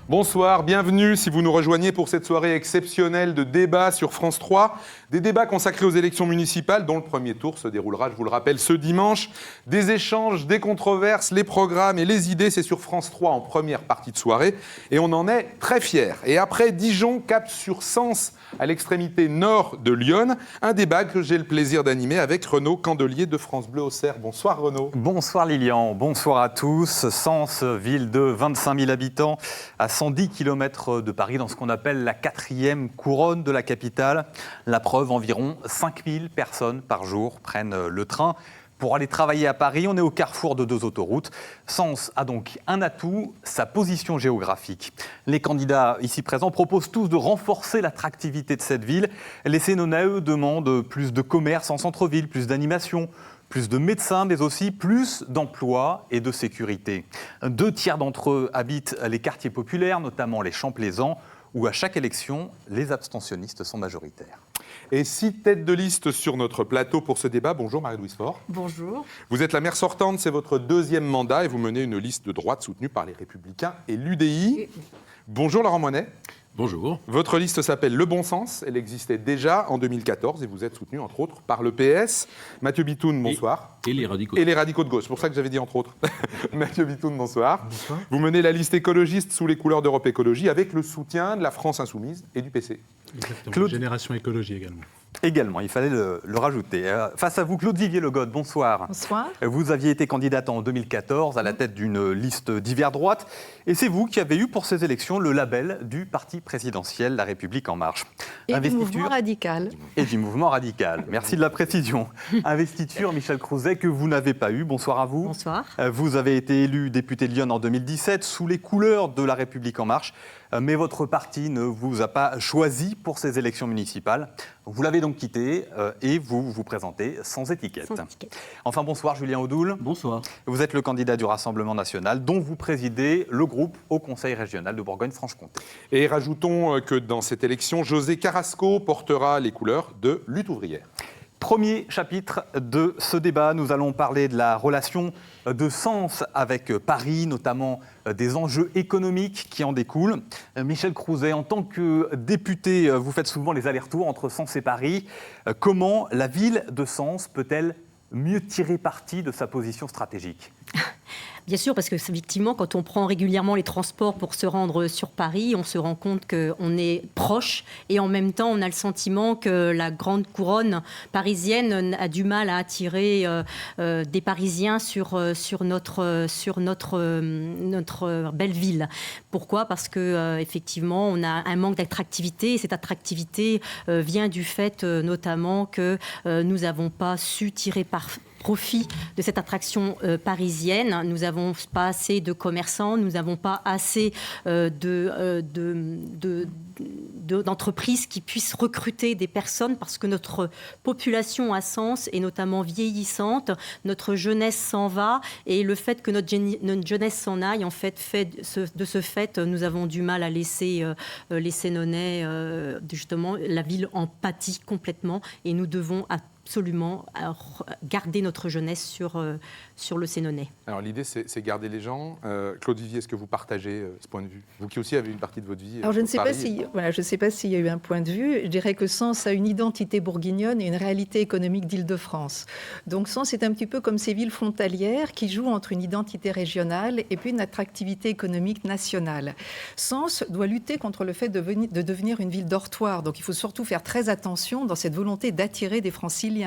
Bonsoir, bienvenue si vous nous rejoignez pour cette soirée exceptionnelle de débats sur France 3. Des débats consacrés aux élections municipales dont le premier tour se déroulera, je vous le rappelle, ce dimanche. Des échanges, des controverses, les programmes et les idées, c'est sur France 3 en première partie de soirée. Et on en est très fiers. Et après Dijon, cap sur Sens, à l'extrémité nord de Lyon, un débat que j'ai le plaisir d'animer avec Renaud Candelier de France Bleu Auxerre. Bonsoir Renaud. Bonsoir Lilian, bonsoir à tous. Sens, ville de 25 000 habitants, à 110 km de Paris, dans ce qu'on appelle la 4e couronne de la capitale. La preuve, environ 5 000 personnes par jour prennent le train pour aller travailler à Paris. On est au carrefour de 2 autoroutes. Sens a donc un atout, sa position géographique. Les candidats ici présents proposent tous de renforcer l'attractivité de cette ville. Les Sénonais, eux, demandent plus de commerce en centre-ville, plus d'animation, plus de médecins, mais aussi plus d'emplois et de sécurité. 2 tiers d'entre eux habitent les quartiers populaires, notamment les Champs-Plaisants, où à chaque élection, les abstentionnistes sont majoritaires. Et 6 têtes de liste sur notre plateau pour ce débat. Bonjour Marie-Louise Faure. Bonjour. Vous êtes la maire sortante, c'est votre 2e mandat et vous menez une liste de droite soutenue par les Républicains et l'UDI. Bonjour Laurent Moinet. Bonjour. Votre liste s'appelle Le Bon Sens. Elle existait déjà en 2014 et vous êtes soutenu entre autres par le PS. Mathieu Bitoun, bonsoir. Et les radicaux. Et les radicaux de gauche, c'est pour ça que j'avais dit entre autres. Mathieu Bitoun, bonsoir. Bonsoir. Vous menez la liste écologiste sous les couleurs d'Europe Écologie avec le soutien de la France Insoumise et du PC. Exactement. Claude... Génération Écologie également. Également, il fallait le rajouter. Face à vous, Claude Vivier-Le Goth, bonsoir. Bonsoir. Vous aviez été candidate en 2014 à la tête d'une liste d'hiver droite. Et c'est vous qui avez eu pour ces élections le label du parti présidentiel La République En Marche. Et du mouvement radical. Et du mouvement radical. Merci de la précision. Investiture, Michel Crouzet, que vous n'avez pas eu. Bonsoir à vous. Bonsoir. Vous avez été élu député de Lyon en 2017 sous les couleurs de La République En Marche. Mais votre parti ne vous a pas choisi pour ces élections municipales. Vous l'avez donc quitté et vous vous présentez sans étiquette. Sans étiquette. Enfin, bonsoir Julien Audoul. Bonsoir. Vous êtes le candidat du Rassemblement national dont vous présidez le groupe au Conseil régional de Bourgogne-Franche-Comté. Et rajoutons que dans cette élection, José Carrasco portera les couleurs de Lutte ouvrière. Premier chapitre de ce débat, nous allons parler de la relation de Sens avec Paris, notamment des enjeux économiques qui en découlent. Michel Crouzet, en tant que député, vous faites souvent les allers-retours entre Sens et Paris. Comment la ville de Sens peut-elle mieux tirer parti de sa position stratégique ? Bien sûr, parce que effectivement, quand on prend régulièrement les transports pour se rendre sur Paris, on se rend compte qu'on est proche et en même temps, on a le sentiment que la grande couronne parisienne a du mal à attirer des Parisiens sur notre belle ville. Pourquoi ? Parce que effectivement, on a un manque d'attractivité et cette attractivité vient du fait notamment que nous n'avons pas su tirer profit de cette attraction parisienne. Nous n'avons pas assez de commerçants, nous n'avons pas assez d'entreprises qui puissent recruter des personnes parce que notre population à Sens est notamment vieillissante, notre jeunesse s'en va et le fait que notre jeunesse s'en aille, en fait, de ce fait, nous avons du mal à laisser les Sénonais, justement, la ville en pâtit complètement et nous devons absolument garder notre jeunesse sur le Sénonais. Alors l'idée, c'est garder les gens. Claude Vivier, est-ce que vous partagez ce point de vue ? Vous qui aussi avez une partie de votre vie. Alors je ne sais pas s'il y a eu un point de vue. Je dirais que Sens a une identité bourguignonne et une réalité économique d'Île-de-France. Donc Sens est un petit peu comme ces villes frontalières qui jouent entre une identité régionale et puis une attractivité économique nationale. Sens doit lutter contre le fait de devenir une ville dortoir. Donc il faut surtout faire très attention dans cette volonté d'attirer des Franciliens.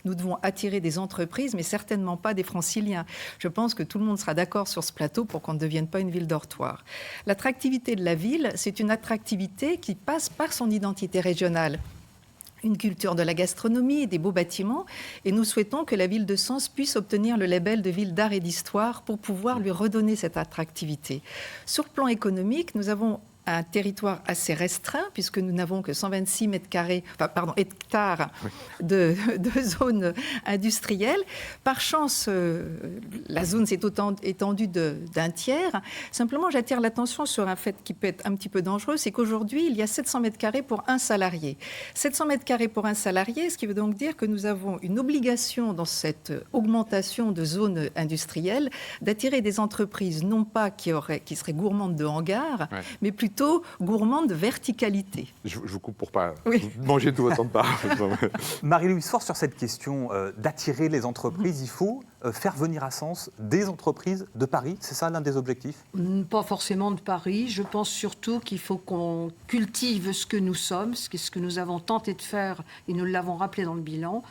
Nous devons attirer des entreprises, mais certainement pas des Franciliens. Je pense que tout le monde sera d'accord sur ce plateau pour qu'on ne devienne pas une ville dortoir. L'attractivité de la ville, c'est une attractivité qui passe par son identité régionale. Une culture de la gastronomie, des beaux bâtiments, et nous souhaitons que la ville de Sens puisse obtenir le label de ville d'art et d'histoire pour pouvoir lui redonner cette attractivité. Sur le plan économique, nous avons un territoire assez restreint, puisque nous n'avons que 126 hectares de zone industrielle. Par chance, la zone s'est étendue d'un tiers. Simplement, j'attire l'attention sur un fait qui peut être un petit peu dangereux, c'est qu'aujourd'hui, il y a 700 mètres carrés pour un salarié. 700 mètres carrés pour un salarié, ce qui veut donc dire que nous avons une obligation dans cette augmentation de zones industrielles d'attirer des entreprises, non pas qui seraient gourmandes de hangars, mais plutôt gourmand de verticalité. Je vous coupe pour pas manger tout votre temps de parole. Marie-Louise Faure, sur cette question d'attirer les entreprises, il faut faire venir à Sens des entreprises de Paris. C'est ça l'un des objectifs ? Pas forcément de Paris. Je pense surtout qu'il faut qu'on cultive ce que nous sommes, ce que nous avons tenté de faire, et nous l'avons rappelé dans le bilan,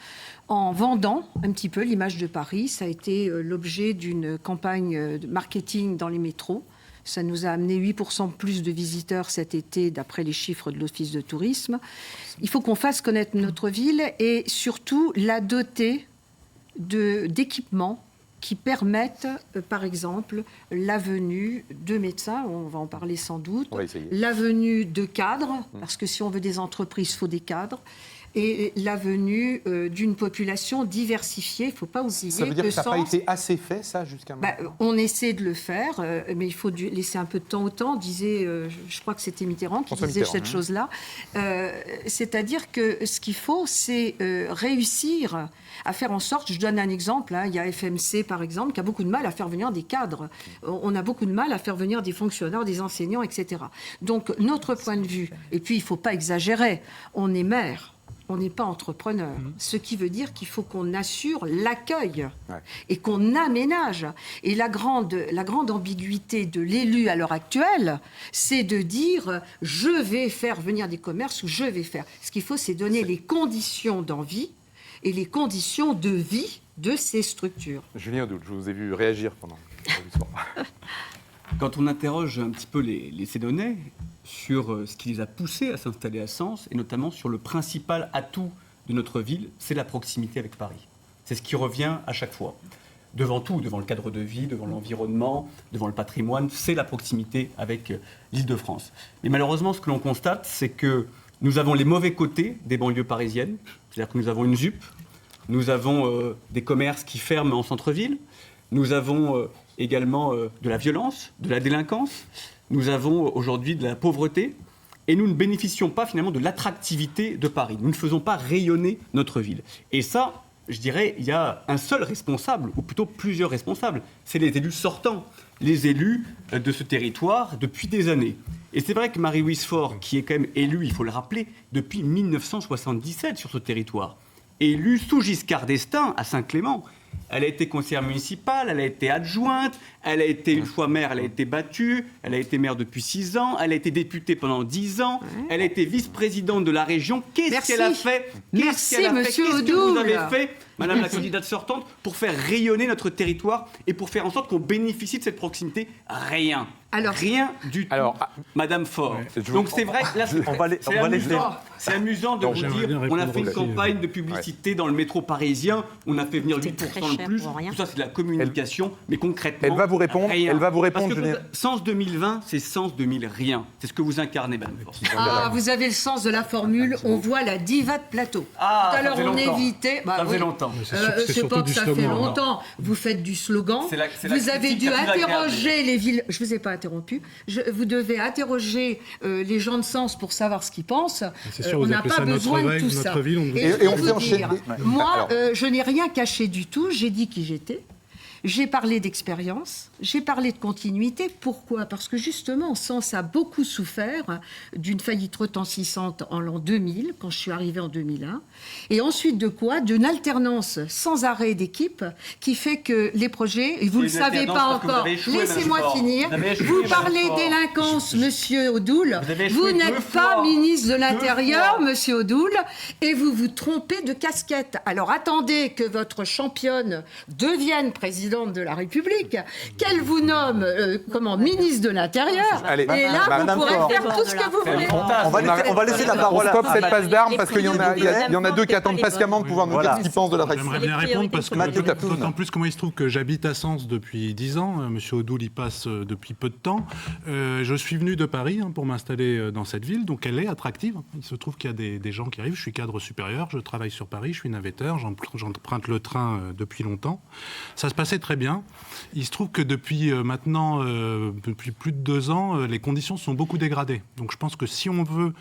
en vendant un petit peu l'image de Paris. Ça a été l'objet d'une campagne de marketing dans les métros. Ça nous a amené 8% plus de visiteurs cet été, d'après les chiffres de l'Office de tourisme. Il faut qu'on fasse connaître notre ville et surtout la doter d'équipements qui permettent, par exemple, la venue de médecins, on va en parler sans doute, la venue de cadres, parce que si on veut des entreprises, il faut des cadres, et la venue d'une population diversifiée. Il ne faut pas oublier ça veut dire que ça n'a pas été assez fait, ça, jusqu'à maintenant on essaie de le faire, mais il faut laisser un peu de temps au temps, disait, je crois que c'était Mitterrand qui disait cette chose-là. C'est-à-dire que ce qu'il faut, c'est réussir à faire en sorte, je donne un exemple, il y a FMC, par exemple, qui a beaucoup de mal à faire venir des cadres. On a beaucoup de mal à faire venir des fonctionnaires, des enseignants, etc. Donc, notre point de vue, et puis il ne faut pas exagérer, on est maire. On n'est pas entrepreneur, ce qui veut dire qu'il faut qu'on assure l'accueil et qu'on aménage. Et la grande ambiguïté de l'élu à l'heure actuelle, c'est de dire « je vais faire venir des commerces » ou « je vais faire ». Ce qu'il faut, c'est donner les conditions d'envie et les conditions de vie de ces structures. Julien Audoul, je vous ai vu réagir pendant le Quand on interroge un petit peu les Sédonnais sur ce qui les a poussés à s'installer à Sens, et notamment sur le principal atout de notre ville, c'est la proximité avec Paris. C'est ce qui revient à chaque fois. Devant tout, devant le cadre de vie, devant l'environnement, devant le patrimoine, c'est la proximité avec l'Île-de-France. Mais malheureusement, ce que l'on constate, c'est que nous avons les mauvais côtés des banlieues parisiennes. C'est-à-dire que nous avons une ZUP, nous avons des commerces qui ferment en centre-ville, nous avons également de la violence, de la délinquance. Nous avons aujourd'hui de la pauvreté et nous ne bénéficions pas finalement de l'attractivité de Paris. Nous ne faisons pas rayonner notre ville. Et ça, je dirais, il y a un seul responsable, ou plutôt plusieurs responsables. C'est les élus sortants, les élus de ce territoire depuis des années. Et c'est vrai que Marie-Louise Faure, qui est quand même élue, il faut le rappeler, depuis 1977 sur ce territoire, élue sous Giscard d'Estaing à Saint-Clément. Elle a été conseillère municipale, elle a été adjointe, elle a été une fois maire, elle a été battue, elle a été maire depuis 6 ans, elle a été députée pendant 10 ans, elle a été vice-présidente de la région. Qu'est-ce qu'elle a fait ? Merci, monsieur Qu'est-ce Audoul. que vous avez fait, madame la candidate sortante, pour faire rayonner notre territoire et pour faire en sorte qu'on bénéficie de cette proximité ? Rien. Alors, rien du tout, madame Faure. Donc c'est vrai, là, c'est amusant de vous dire, on a fait une campagne de publicité dans le métro parisien, on a fait venir 8% de plus, tout ça c'est de la communication, mais concrètement, elle va vous répondre, rien. Elle va vous répondre, Parce que Julien. Sens 2020, c'est Sens 2000 rien. C'est ce que vous incarnez, madame Faure. Ah, vous avez le sens de la formule, on voit la diva de plateau. Ah, tout à l'heure, ça fait on longtemps. évitait... Ça faisait longtemps. C'est pas que ça fait longtemps. Vous faites du slogan. Vous avez dû interroger les villes... Je vous ai pas interrompu. Vous devez interroger les gens de Sens pour savoir ce qu'ils pensent. On n'a pas besoin de tout ça. Et on fait enchaîner. Moi, je n'ai rien caché du tout. J'ai dit qui j'étais. J'ai parlé d'expérience, j'ai parlé de continuité. Pourquoi ? Parce que justement, Sens a beaucoup souffert d'une faillite retentissante en l'an 2000, quand je suis arrivée en 2001. Et ensuite de quoi ? D'une alternance sans arrêt d'équipe qui fait que les projets, et vous ne le savez pas encore, laissez-moi finir, vous parlez délinquance, monsieur Audoul, vous n'êtes pas ministre de l'Intérieur, monsieur Audoul, et vous vous trompez de casquette. Alors attendez que votre championne devienne présidente présidente de la République, qu'elle vous nomme ministre de l'Intérieur, Allez, et là, Madame vous pourrez Faure. faire tout ce que vous voulez. On va laisser la On parole stoppe cette passe d'armes Les parce qu'il y en a deux qui attendent patiemment de pouvoir nous dire ce qu'ils pensent de la J'aimerais bien répondre parce que d'autant plus que moi il se trouve que j'habite à Sens depuis 10 ans. Monsieur Odoul y passe depuis peu de temps. Je suis venu de Paris pour m'installer dans cette ville, donc elle est attractive. Il se trouve qu'il y a des gens qui arrivent. Je suis cadre supérieur, je travaille sur Paris, je suis navetteur, j'emprunte le train depuis longtemps. Ça se passait très bien. Il se trouve que depuis depuis plus de 2 ans, les conditions sont beaucoup dégradées. Donc je pense que si on veut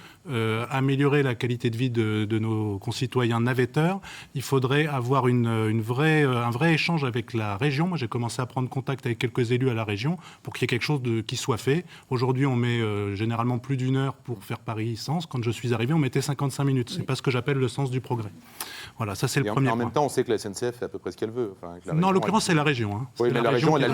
améliorer la qualité de vie de nos concitoyens navetteurs, il faudrait avoir un vrai échange avec la région. Moi, j'ai commencé à prendre contact avec quelques élus à la région pour qu'il y ait quelque chose qui soit fait. Aujourd'hui, on met généralement plus d'1 heure pour faire Paris-Sens. Quand je suis arrivé, on mettait 55 minutes. C'est pas ce que j'appelle le sens du progrès. Voilà, ça c'est le premier point. En même temps, on sait que la SNCF fait à peu près ce qu'elle veut. Non, en l'occurrence, c'est la région. Hein. Oui, mais la région, elle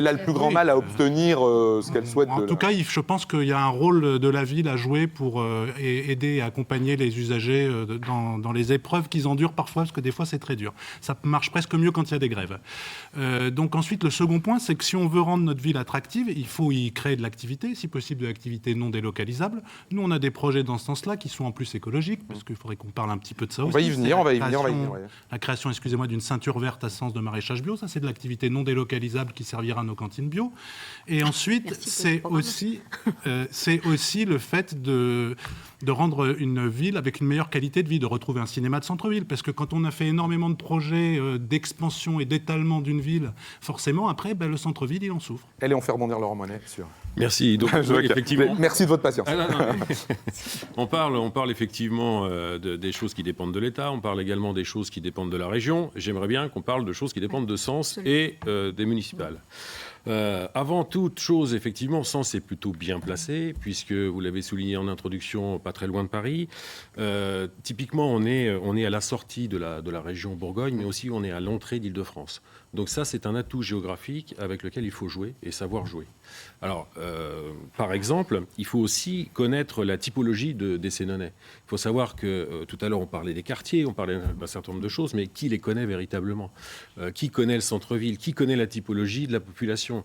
a le plus grand mal à obtenir ce qu'elle souhaite. En tout cas, je pense qu'il y a un rôle de la ville à jouer pour aider et accompagner les usagers dans les épreuves qu'ils endurent parfois, parce que des fois, c'est très dur. Ça marche presque mieux quand il y a des grèves. Donc ensuite, le second point, c'est que si on veut rendre notre ville attractive, il faut y créer de l'activité, si possible de l'activité non délocalisable. Nous, on a des projets dans ce sens-là qui sont en plus écologiques, parce qu'il faudrait qu'on parle un petit peu de ça aussi. On va y venir. La création, excusez-moi, d'une ceinture verte à Sens de maraîchage bio, ça c'est de l'activité non délocalisable qui servira à nos cantines bio. Et ensuite, c'est aussi le fait de rendre une ville avec une meilleure qualité de vie, de retrouver un cinéma de centre-ville. Parce que quand on a fait énormément de projets d'expansion et d'étalement d'une ville, forcément, après, le centre-ville, il en souffre. Allez, on fait rebondir Laurent Monnet sur... Merci. Donc, effectivement, merci de votre patience. On parle effectivement des choses qui dépendent de l'État, on parle également des choses qui dépendent de la région. J'aimerais bien qu'on parle de choses qui dépendent de Sens et des municipales. Avant toute chose, effectivement, Sens est plutôt bien placé, puisque vous l'avez souligné en introduction, pas très loin de Paris. Typiquement, on est à la sortie de la région Bourgogne, mais aussi on est à l'entrée d'Île-de-France. Donc ça, c'est un atout géographique avec lequel il faut jouer et savoir jouer. Alors, par exemple, il faut aussi connaître la typologie des Sénonais. Il faut savoir que tout à l'heure, on parlait des quartiers, on parlait d'un certain nombre de choses, mais qui les connaît véritablement ? Qui connaît le centre-ville ? Qui connaît la typologie de la population ?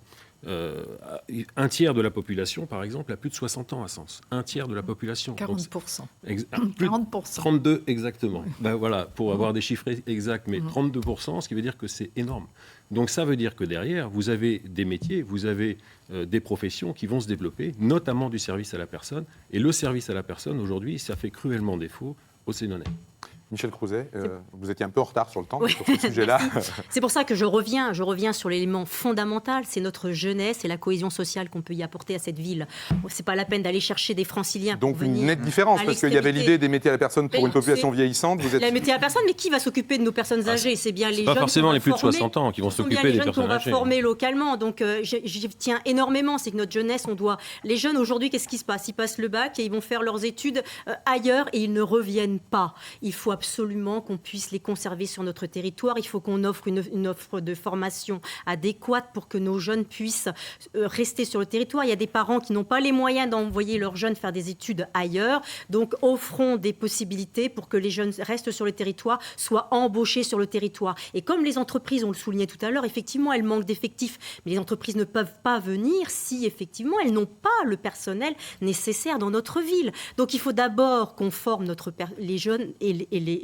Un tiers de la population, par exemple, a plus de 60 ans à Sens. Un tiers de la population. 40%. 40%. 32 exactement. Voilà, pour avoir des chiffres exacts, mais 32%, ce qui veut dire que c'est énorme. Donc ça veut dire que derrière, vous avez des métiers, vous avez des professions qui vont se développer, notamment du service à la personne. Et le service à la personne, aujourd'hui, ça fait cruellement défaut aux Sénonais. Michel Crouzet, vous étiez un peu en retard sur le temps sur ce sujet-là. C'est pour ça que je reviens sur l'élément fondamental, c'est notre jeunesse et la cohésion sociale qu'on peut y apporter à cette ville. C'est pas la peine d'aller chercher des franciliens. Donc pour une venir nette différence, à parce qu'il y avait l'idée des métiers à la personne pour Mais une population vieillissante. Vous êtes... La métier à la personne, mais qui va s'occuper de nos personnes âgées ? C'est bien les jeunes. Pas forcément les plus de former. 60 ans qui vont Ce sont s'occuper bien les des jeunes qu'on personnes va âgées. former localement. Donc j'y tiens énormément, c'est que notre jeunesse, les jeunes aujourd'hui, qu'est-ce qui se passe ? Ils passent le bac et ils vont faire leurs études ailleurs et ils ne reviennent pas. Il faut absolument qu'on puisse les conserver sur notre territoire. Il faut qu'on offre une offre de formation adéquate pour que nos jeunes puissent rester sur le territoire. Il y a des parents qui n'ont pas les moyens d'envoyer leurs jeunes faire des études ailleurs. Donc, offrons des possibilités pour que les jeunes restent sur le territoire, soient embauchés sur le territoire. Et comme les entreprises, on le soulignait tout à l'heure, effectivement, elles manquent d'effectifs. Mais les entreprises ne peuvent pas venir si, effectivement, elles n'ont pas le personnel nécessaire dans notre ville. Donc, il faut d'abord qu'on forme les jeunes et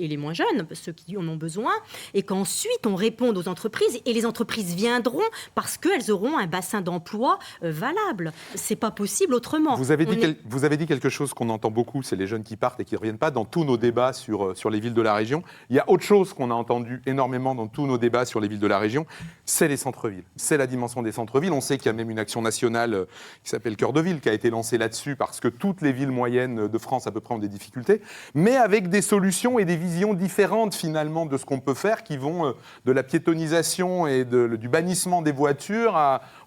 les moins jeunes, ceux qui en ont besoin, et qu'ensuite on réponde aux entreprises, et les entreprises viendront parce qu'elles auront un bassin d'emploi valable. C'est pas possible autrement. Vous avez dit quelque chose qu'on entend beaucoup, c'est les jeunes qui partent et qui ne reviennent pas dans tous nos débats sur les villes de la région. Il y a autre chose qu'on a entendu énormément dans tous nos débats sur les villes de la région, c'est les centres-villes. C'est la dimension des centres-villes. On sait qu'il y a même une action nationale qui s'appelle Cœur de Ville, qui a été lancée là-dessus parce que toutes les villes moyennes de France à peu près ont des difficultés, mais avec des solutions et des visions différentes finalement de ce qu'on peut faire, qui vont de la piétonisation et du bannissement des voitures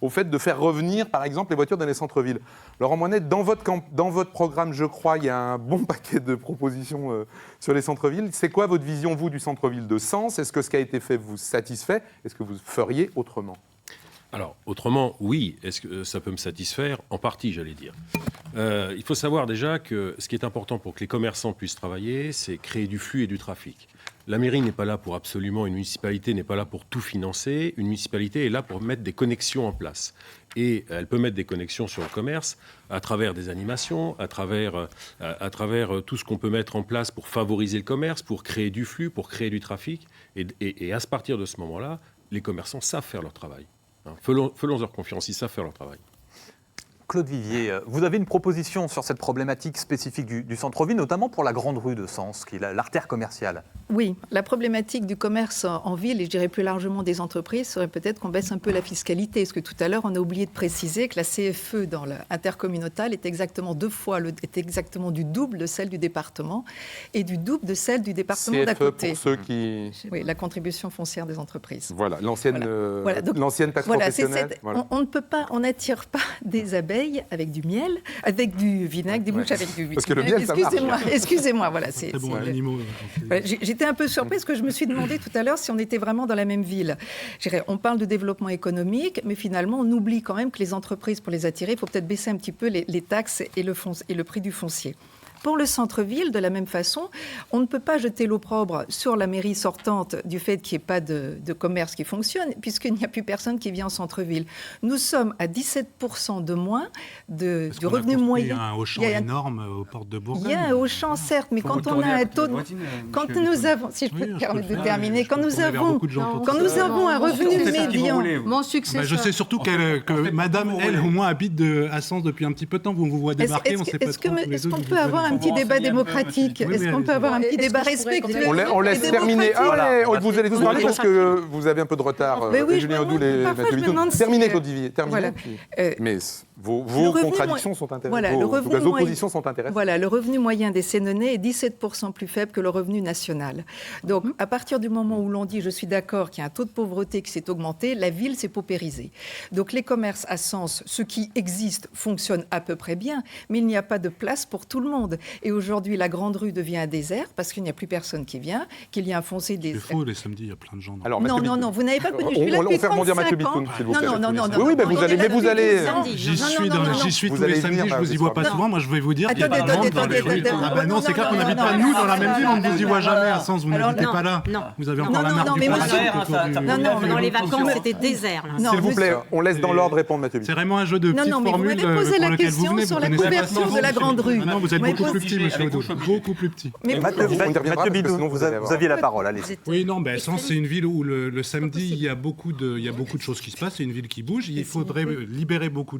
au fait de faire revenir, par exemple, les voitures dans les centres-villes. Laurent Monnet, dans votre programme, je crois, il y a un bon paquet de propositions sur les centres-villes. C'est quoi votre vision, vous, du centre-ville de Sens ? Est-ce que ce qui a été fait vous satisfait ? Est-ce que vous feriez autrement ? Alors, autrement, oui. Est-ce que ça peut me satisfaire? En partie, j'allais dire. Il faut savoir déjà que ce qui est important pour que les commerçants puissent travailler, c'est créer du flux et du trafic. La mairie n'est pas là pour absolument, une municipalité n'est pas là pour tout financer. Une municipalité est là pour mettre des connexions en place. Et elle peut mettre des connexions sur le commerce à travers des animations, à travers tout ce qu'on peut mettre en place pour favoriser le commerce, pour créer du flux, pour créer du trafic. Et à partir de ce moment-là, les commerçants savent faire leur travail. Faisons-leur confiance, ils savent faire leur travail. Claude Vivier, vous avez une proposition sur cette problématique spécifique du centre-ville, notamment pour la grande rue de Sens, qui est l'artère commerciale. Oui, la problématique du commerce en ville, et je dirais plus largement des entreprises, serait peut-être qu'on baisse un peu la fiscalité. Parce que tout à l'heure, on a oublié de préciser que la CFE dans l'intercommunal est exactement est exactement du double de celle du département et du double de celle du département d'à côté. Pour ceux qui... Oui, la contribution foncière des entreprises. Voilà, l'ancienne taxe voilà, professionnelle. Voilà. On n'attire pas des abeilles avec du miel, avec du vinaigre, des mouches avec du vinaigre. Parce que le miel, ça marche. Excusez-moi, voilà. C'est bon, animaux. J'étais un peu surprise parce que je me suis demandé tout à l'heure si on était vraiment dans la même ville. On parle de développement économique, mais finalement, on oublie quand même que les entreprises, pour les attirer, il faut peut-être baisser un petit peu les taxes et le prix du foncier. Pour le centre-ville, de la même façon, on ne peut pas jeter l'opprobre sur la mairie sortante du fait qu'il n'y ait pas de commerce qui fonctionne, puisqu'il n'y a plus personne qui vient en centre-ville. Nous sommes à 17% de moins du revenu moyen. Il y a un Auchan énorme aux portes de Bourgogne. Il y a un Auchan, certes, mais quand on a un taux de... Quand nous avons, si je peux me permettre de terminer, quand nous avons un revenu médian... Mon successeur... Je sais surtout que madame, elle, au moins, habite à Sens depuis un petit peu de temps. Vous vous voit débarquer, on ne sait pas trop. Est-ce qu'on peut avoir un petit débat démocratique? Est-ce qu'on peut avoir un petit débat respectueux? On laisse terminer. Vous allez tous parler parce que vous avez un peu de retard. Julien Audoul et Mathieu Bitoun. Terminez, Claude Vivier. Mais vos contradictions sont intéressantes. Vos oppositions sont intéressantes. Voilà, le revenu moyen des Sénonais est 17% plus faible que le revenu national. Donc, à partir du moment où l'on dit, je suis d'accord qu'il y a un taux de pauvreté qui s'est augmenté, la ville s'est paupérisée. Donc, les commerces à Sens, ceux qui existent, fonctionnent à peu près bien, mais il n'y a pas de place pour tout le monde. Et aujourd'hui, la grande rue devient un désert parce qu'il n'y a plus personne qui vient, qu'il y a un foncé des... C'est faux, les samedis, il y a plein de gens. Non, vous n'avez pas connu. On fait rebondir Mathieu Bitoun, s'il vous plaît. Non. Oui, mais vous allez... J'y suis tous les samedis, je vous y vois pas souvent. Moi, je vais vous dire qu'il y a pas de monde dans les rues. Non, c'est clair qu'on n'habite pas nous dans la même ville, on ne vous y voit jamais à Sens, vous n'habitez pas là. Vous avez encore la marque du parasite. Non, pendant les vacances, c'était désert. S'il vous plaît, on laisse dans l'ordre répondre Mathieu Bitoun. C'est vraiment un jeu de petites formules pour lequel vous venez. sur la couverture de la grande rue. Non, vous êtes beaucoup plus petit, monsieur Audoul. Beaucoup plus petit. Mathieu Bitoun, vous aviez la parole, allez-y. Oui, non, Sens, c'est une ville où le samedi, il y a beaucoup de choses qui se passent. C'est une ville qui bouge. Il faudrait libérer beaucoup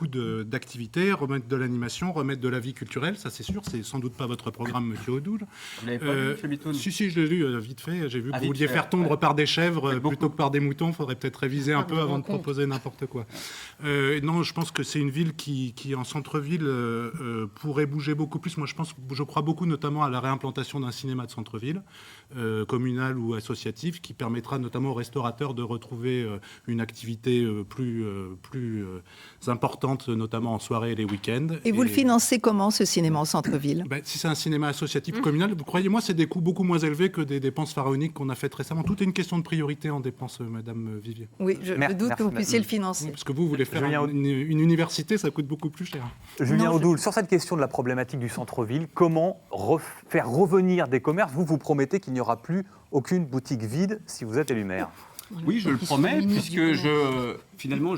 d'activités, remettre de l'animation, remettre de la vie culturelle. Ça, c'est sûr. C'est sans doute pas votre programme, monsieur Audoul. Vous l'avez pas lu, monsieur Bitoun? Si, je l'ai lu vite fait. J'ai vu que vous vouliez faire tondre par des chèvres plutôt que par des moutons. Il faudrait peut-être réviser un peu avant de proposer n'importe quoi. Non, je pense que c'est une ville qui en centre-ville, pourrait bouger beaucoup plus. Moi, je crois beaucoup notamment à la réimplantation d'un cinéma de centre-ville, communal ou associatif, qui permettra notamment aux restaurateurs de retrouver une activité plus importante, notamment en soirée et les week-ends. Et vous le financez comment, ce cinéma en centre-ville? Si c'est un cinéma associatif communal, croyez-moi, c'est des coûts beaucoup moins élevés que des dépenses pharaoniques qu'on a faites récemment. Tout est une question de priorité en dépenses, Madame Vivier. Oui, je doute que vous puissiez le financer. Parce que vous voulez faire une université, ça coûte beaucoup plus cher. Julien Audoul, sur cette question de la problématique du centre-ville, comment faire revenir des commerces? Vous promettez qu'il n'y aura plus aucune boutique vide si vous êtes élu maire. Oui, je le promets, puisque finalement,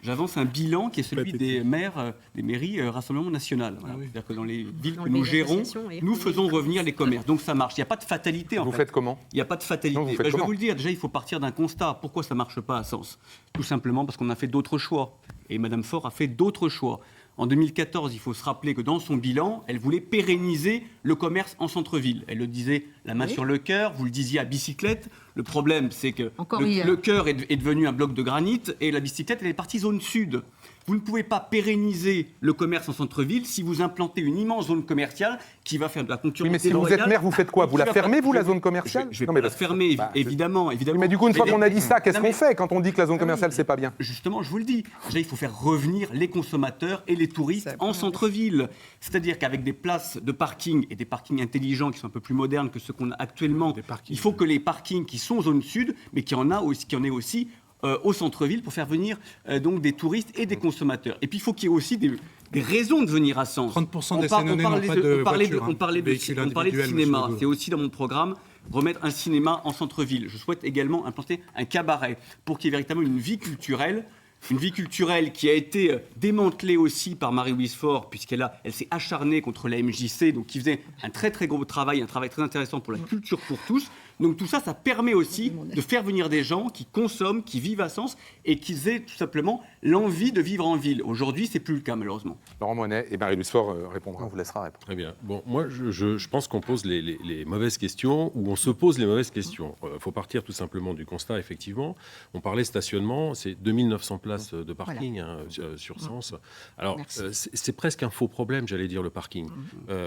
j'avance un bilan qui est celui des maires, des mairies Rassemblement National. Voilà. C'est-à-dire que dans les villes que nous gérons, nous faisons revenir les commerces. Donc ça marche. Il n'y a pas de fatalité en fait. Vous faites comment? Il n'y a pas de fatalité. Je vais vous le dire. Déjà, il faut partir d'un constat. Pourquoi ça ne marche pas à Sens? Tout simplement parce qu'on a fait d'autres choix. Et Madame Faure a fait d'autres choix. En 2014, il faut se rappeler que dans son bilan, elle voulait pérenniser le commerce en centre-ville. Elle le disait la main sur le cœur, vous le disiez à bicyclette. Le problème, c'est que le cœur est devenu un bloc de granit et la bicyclette, elle est partie zone sud. Vous ne pouvez pas pérenniser le commerce en centre-ville si vous implantez une immense zone commerciale qui va faire de la concurrence. Oui, mais si vous êtes maire, vous faites quoi? Vous la fermez, vous, la zone commerciale? Je vais pas la fermer, évidemment. Oui, mais du coup, une fois qu'on a dit ça, qu'est-ce qu'on fait quand on dit que la zone commerciale, c'est pas bien? Justement, je vous le dis. Déjà, il faut faire revenir les consommateurs et les touristes en centre-ville. C'est-à-dire qu'avec des places de parking et des parkings intelligents qui sont un peu plus modernes que ceux qu'on a actuellement, il faut que les parkings qui sont zone sud, mais qu'il y en ait aussi au centre-ville pour faire venir donc des touristes et des consommateurs. Et puis il faut qu'il y ait aussi des raisons de venir à Sens. 30% des Sénonnais n'ont pas de voiture. On parlait de cinéma. C'est aussi dans mon programme remettre un cinéma en centre-ville. Je souhaite également implanter un cabaret pour qu'il y ait véritablement une vie culturelle qui a été démantelée aussi par Marie-Louise Faure, puisqu'elle s'est acharnée contre la MJC, donc qui faisait un très très gros travail, un travail très intéressant pour la culture pour tous. Donc tout ça, ça permet aussi de faire venir des gens qui consomment, qui vivent à Sens et qui aient tout simplement l'envie de vivre en ville. Aujourd'hui, c'est plus le cas malheureusement. Laurent Moinet et Marie-Louise Faure répondront. On vous laissera répondre. Très bien. Bon, moi, je pense qu'on pose les mauvaises questions ou on se pose les mauvaises questions. Il faut partir tout simplement du constat, effectivement. On parlait stationnement, c'est 2900 places de parking sur Sens. Alors, c'est presque un faux problème, j'allais dire, le parking.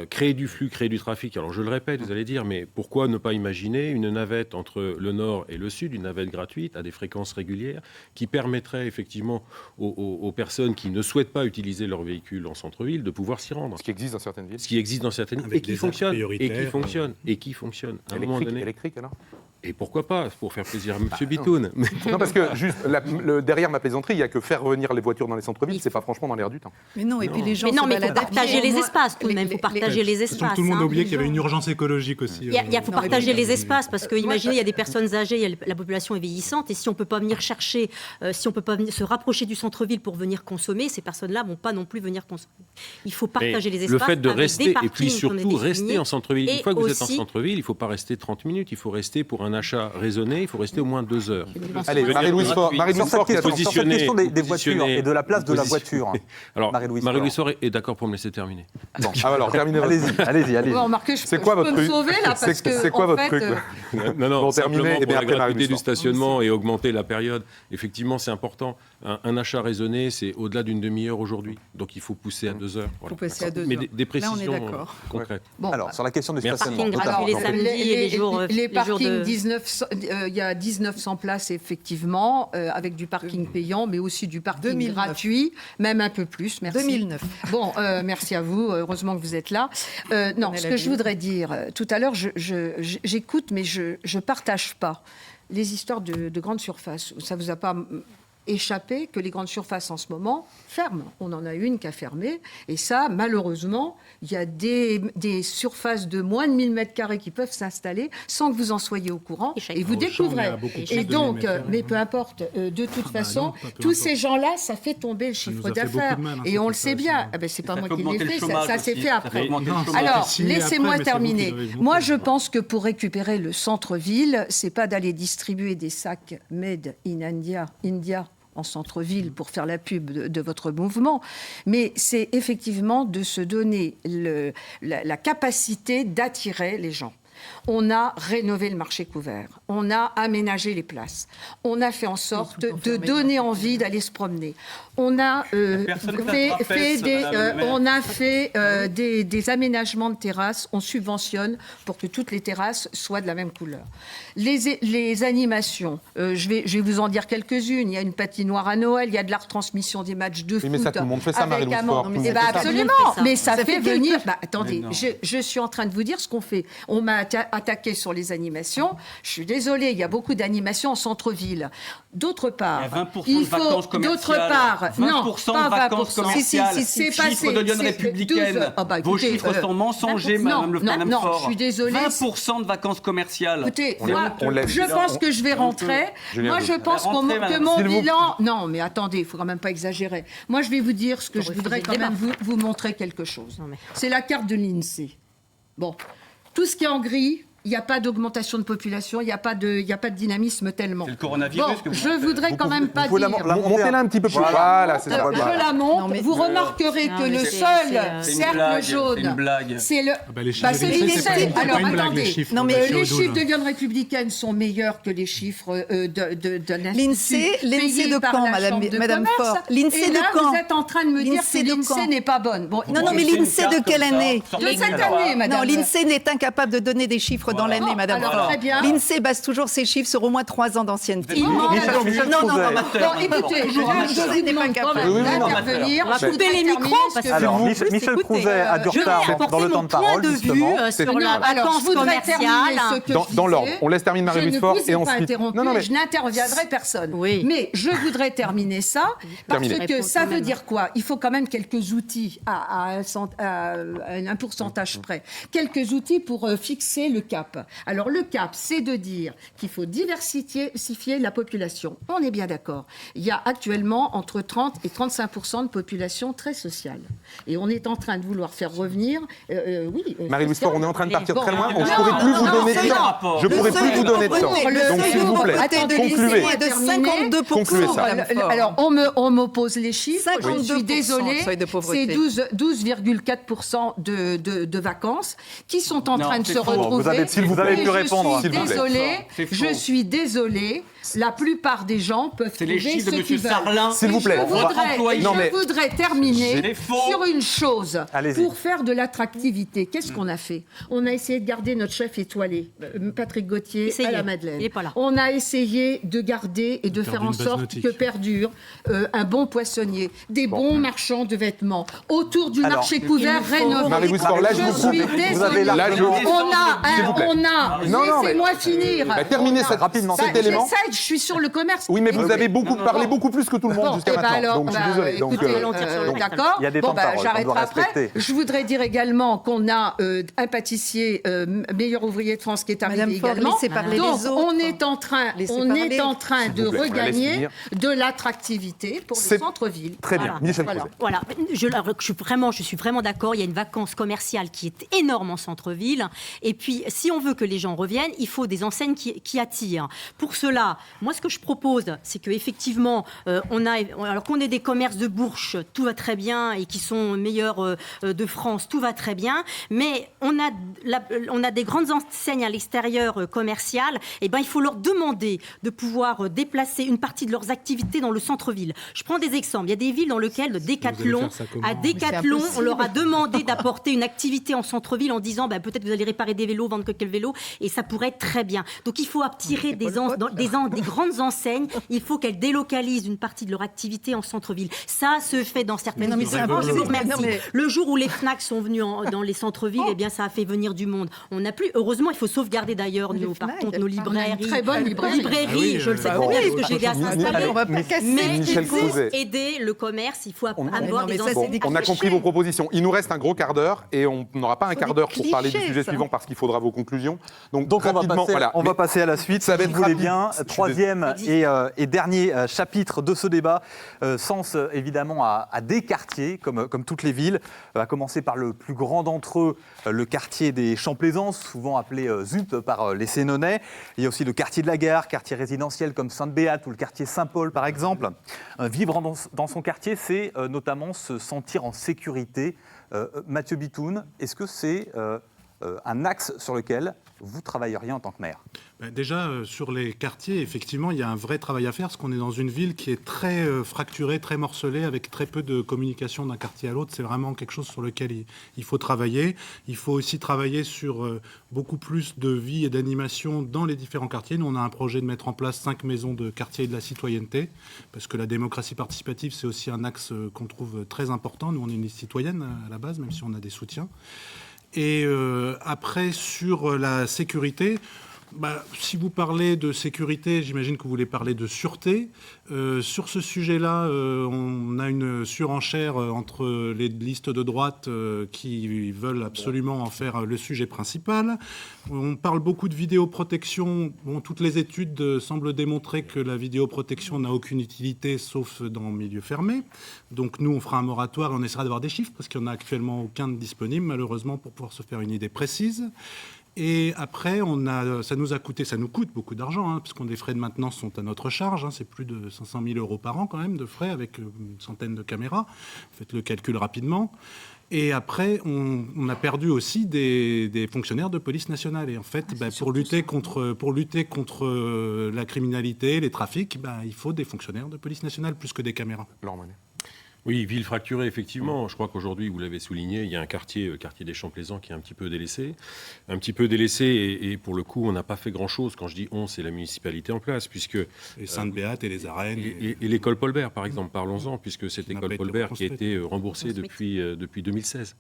Créer du flux, créer du trafic. Alors, je le répète, vous allez dire, mais pourquoi ne pas imaginer une navette entre le nord et le sud, une navette gratuite à des fréquences régulières qui permettrait effectivement aux personnes qui ne souhaitent pas utiliser leur véhicule en centre-ville de pouvoir s'y rendre. Ce qui existe dans certaines villes. Ce qui existe dans certaines villes et qui fonctionne. Et qui fonctionne. À un moment donné. Électrique alors. Et pourquoi pas, pour faire plaisir à M. Bitoun. Non, parce que juste derrière ma plaisanterie, il n'y a que faire venir les voitures dans les centres-villes, c'est pas franchement dans l'air du temps. Mais non, et puis les gens mais il faut partager les espaces tout de même, il faut partager les espaces. Tout le monde a oublié qu'il y avait une urgence écologique aussi. Il faut partager les espaces, parce que imaginez, il y a des personnes âgées, la population est vieillissante, et si on ne peut pas venir chercher, si on ne peut pas se rapprocher du centre-ville pour venir consommer, ces personnes-là ne vont pas non plus venir consommer. Il faut partager les espaces. Le fait de avec rester, des parkings, et puis surtout rester en centre-ville. Une fois que vous êtes en aussi, centre-ville, il ne faut pas rester 30 minutes, il faut rester pour un achat raisonné, il faut rester au moins 2 heures. Allez, Marie-Louise Faure, Sur cette question des voitures et de la place de la voiture. Alors, Marie-Louise Faure est d'accord pour me laisser terminer. Bon, alors terminez. Allez-y. C'est quoi votre truc ? C'est quoi votre truc ? Non, terminer, et bien après gratuité du stationnement et augmenter la période, effectivement, c'est important. Un achat raisonné, c'est au-delà d'une demi-heure aujourd'hui. Donc, il faut pousser à 2 heures. Il faut pousser à 2 heures. Mais des précisions Là, on est d'accord. concrètes. Bon, alors, sur la question du stationnement. Les samedis et les jours les parkings, de... il y a 1900 places, effectivement, avec du parking payant, mais aussi du parking 2009. gratuit, même un peu plus. Merci. 2009. Bon, merci à vous. Heureusement que vous êtes là. Non, ce que je voudrais dire, tout à l'heure, j'écoute, mais je ne partage pas les histoires de grandes surfaces. Ça ne vous a pas échappé que les grandes surfaces, en ce moment, ferment. On en a une qui a fermé. Et ça, malheureusement, il y a des surfaces de moins de 1000 m² qui peuvent s'installer sans que vous en soyez au courant. Et vous découvrez. Et donc, mais peu importe, de toute façon, tous ces gens-là, ça fait tomber le chiffre d'affaires. Et on le sait bien. Ah ben, c'est pas moi qui l'ai fait, ça s'est fait après. Alors, laissez-moi terminer. Moi, je pense que pour récupérer le centre-ville, c'est pas d'aller distribuer des sacs made in India en centre-ville pour faire la pub de votre mouvement, mais c'est effectivement de se donner la capacité d'attirer les gens. On a rénové le marché couvert, on a aménagé les places, on a fait en sorte de donner envie d'aller se promener. On a fait des aménagements de terrasses, on subventionne pour que toutes les terrasses soient de la même couleur. Les animations, je vais vous en dire quelques-unes. Il y a une patinoire à Noël, il y a de la retransmission des matchs de foot. Mais ça, tout le monde fait ça, Marie-Louise Faure. Absolument, mais ça fait venir... attendez, je suis en train de vous dire ce qu'on fait. On m'a attaqué sur les animations. Je suis désolée, il y a beaucoup d'animations en centre-ville. D'autre part, il faut... D'autre part, 20% de vacances commerciales. Chiffres de Lyon républicaine. Vos chiffres sont mensongers, Madame Le Pen. Non, je suis désolée. 20% de vacances commerciales. Écoutez, je pense que je vais rentrer. Moi, je pense que mon bilan... Non, mais attendez, il ne faut quand même pas exagérer. Moi, je vais vous dire ce que je voudrais quand même vous montrer quelque chose. C'est la carte de l'INSEE. Bon, tout ce qui est en gris... Il n'y a pas d'augmentation de population, il n'y a pas de dynamisme tellement. C'est le coronavirus que vous je voudrais quand même pas dire... Montez-la un petit peu plus. Voilà, c'est ça. Je la monte. Vous remarquerez que le seul cercle jaune... C'est le... C'est l'INSEE. Alors, attendez. Les chiffres de Lyon républicaine sont meilleurs que les chiffres de l'Institut. L'INSEE de Caen, Madame Faure. L'INSEE de Caen. Vous êtes en train de me dire que l'INSEE n'est pas bonne. Non, mais l'INSEE de quelle année? De cette année, Madame. Non, l'INSEE n'est incapable de donner des chiffres dans l'année, Madame Faure. L'INSEE base toujours ses chiffres sur au moins 3 ans d'ancienneté. Michel Écoutez, je n'ai pas capable d'intervenir. On va couper les micros. Alors, Michel Crouzet a du retard dans le temps de parole, justement. Sur la vacance commerciale. Dans l'ordre, on laisse terminer Marie-Louise Faure et ensuite... Je n'interviendrai personne. Mais je voudrais terminer ça, parce que ça veut dire quoi? Il faut quand même quelques outils à un pourcentage près. Quelques outils pour fixer le cap. Alors le cap, c'est de dire qu'il faut diversifier la population. On est bien d'accord. Il y a actuellement entre 30 et 35% de population très sociale. Et on est en train de vouloir faire revenir... Marie-Louise Faure, on est en train de partir très loin. Je ne pourrai plus vous donner de temps. Je ne pourrai plus vous donner de temps. Donc s'il vous plaît, concluez. De 52%. Concluez ça. Alors, on m'oppose les chiffres. Je suis désolée. C'est 12,4% de vacances qui sont en train de se retrouver. Vous avez pu répondre. Je suis désolée. La plupart des gens peuvent trouver ce qu'ils veulent. S'il vous plaît. Je voudrais terminer sur une chose. Pour faire de l'attractivité, qu'est-ce qu'on a fait? On a essayé de garder notre chef étoilé, Patrick Gauthier, à la Madeleine. On a essayé de garder et de faire en sorte que perdure un bon poissonnier, des bons marchands de vêtements, autour du marché couvert rénové. Marie-Louise Faure, là, je vous coupe. Laissez-moi finir. Terminez cet élément. Je suis sur le commerce. Oui, mais vous avez parlé beaucoup plus que tout le monde jusqu'à maintenant. Donc, je suis désolé. D'accord. Il y a des temps de parole, j'arrêterai après. Je voudrais dire également qu'on a un pâtissier meilleur ouvrier de France qui est arrivé également. Donc, on est en train de regagner de l'attractivité pour le centre-ville. Très bien. Michel Crouzet. Voilà. Je suis vraiment d'accord. Il y a une vacance commerciale qui est énorme en centre-ville. Et puis, si on veut que les gens reviennent, il faut des enseignes qui attirent. Pour cela, moi, ce que je propose, c'est qu'effectivement, alors qu'on ait des commerces de Bourges, tout va très bien, et qui sont meilleurs de France, tout va très bien, mais on a des grandes enseignes à l'extérieur commercial, et ben il faut leur demander de pouvoir déplacer une partie de leurs activités dans le centre-ville. Je prends des exemples. Il y a des villes dans lesquelles Decathlon, on leur a demandé d'apporter une activité en centre-ville en disant peut-être vous allez réparer des vélos, vendre quelques vélos, et ça pourrait être très bien. Donc il faut attirer des grandes enseignes, il faut qu'elles délocalisent une partie de leur activité en centre-ville. Ça se fait dans certaines villes. Le jour où les Fnac sont venus dans les centres-villes, eh bien ça a fait venir du monde. On n'a plus. Heureusement, il faut sauvegarder d'ailleurs nos librairies. Très bonne librairie. Je le sais très bien parce que j'ai des installés. Mais il faut aider le commerce. Il faut avoir des enseignes. On a compris vos propositions. Il nous reste un gros quard d'heure et on n'aura pas un quart d'heure pour parler du sujet suivant parce qu'il faudra vos conclusions. Donc on va passer à la suite. Ça va être rapide. Bien, troisième et dernier chapitre de ce débat, sens évidemment à des quartiers, comme toutes les villes. On va commencer par le plus grand d'entre eux, le quartier des Champs-Plaisance, souvent appelé ZUP par les Sénonais. Il y a aussi le quartier de la Gare, quartier résidentiel comme Sainte-Béate ou le quartier Saint-Paul par exemple. Vivre dans son quartier, c'est notamment se sentir en sécurité. Mathieu Bitoun, est-ce que c'est un axe sur lequel vous travailleriez en tant que maire? Déjà, sur les quartiers, effectivement, il y a un vrai travail à faire, parce qu'on est dans une ville qui est très fracturée, très morcelée, avec très peu de communication d'un quartier à l'autre. C'est vraiment quelque chose sur lequel il faut travailler. Il faut aussi travailler sur beaucoup plus de vie et d'animation dans les différents quartiers. Nous, on a un projet de mettre en place 5 maisons de quartier et de la citoyenneté, parce que la démocratie participative, c'est aussi un axe qu'on trouve très important. Nous, on est une citoyenne à la base, même si on a des soutiens. Et après, sur la sécurité, si vous parlez de sécurité, j'imagine que vous voulez parler de sûreté. Sur ce sujet-là, on a une surenchère entre les listes de droite qui veulent absolument en faire le sujet principal. On parle beaucoup de vidéoprotection. Toutes les études semblent démontrer que la vidéoprotection n'a aucune utilité, sauf dans le milieu fermé. Donc nous, on fera un moratoire et on essaiera d'avoir des chiffres, parce qu'il n'y en a actuellement aucun de disponible, malheureusement, pour pouvoir se faire une idée précise. Et après, ça nous coûte beaucoup d'argent, puisque les frais de maintenance sont à notre charge. C'est plus de 500 000 € par an quand même de frais, avec une centaine de caméras. Faites le calcul rapidement. Et après, on a perdu aussi des fonctionnaires de police nationale. Et en fait, pour lutter contre la criminalité, les trafics, il faut des fonctionnaires de police nationale plus que des caméras. Oui, ville fracturée, effectivement. Je crois qu'aujourd'hui, vous l'avez souligné, il y a un quartier des Champs-Plaisants qui est un petit peu délaissé. Et pour le coup, on n'a pas fait grand-chose. Quand je dis on, c'est la municipalité en place, puisque... Et Sainte-Béate et les arènes. Et l'école Paul-Bert, par exemple, parlons-en, puisque cette école Paul-Bert qui a été remboursée depuis 2016.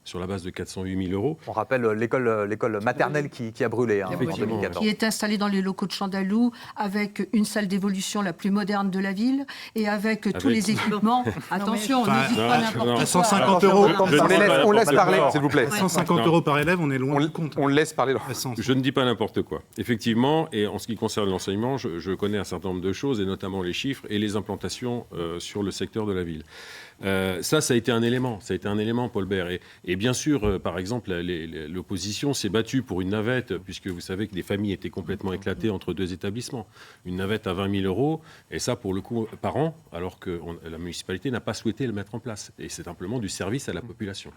Sur la base de 408 000 €. On rappelle l'école maternelle qui a brûlé en 2014. Qui est installée dans les locaux de Chandalou, avec une salle d'évolution la plus moderne de la ville, et avec tous les équipements. Attention, on ne dit pas n'importe quoi. 150 €. On laisse parler, s'il vous plaît. 150 € par élève, on est loin du compte. On laisse parler. Je ne dis pas n'importe quoi. Effectivement, et en ce qui concerne l'enseignement, je connais un certain nombre de choses, et notamment les chiffres et les implantations sur le secteur de la ville. Ça a été un élément. Paul-Bert. Et bien sûr, par exemple, l'opposition s'est battue pour une navette, puisque vous savez que des familles étaient complètement éclatées entre deux établissements. Une navette à 20 000 €, et ça, pour le coup, par an, alors que la municipalité n'a pas souhaité le mettre en place. Et c'est simplement du service à la population.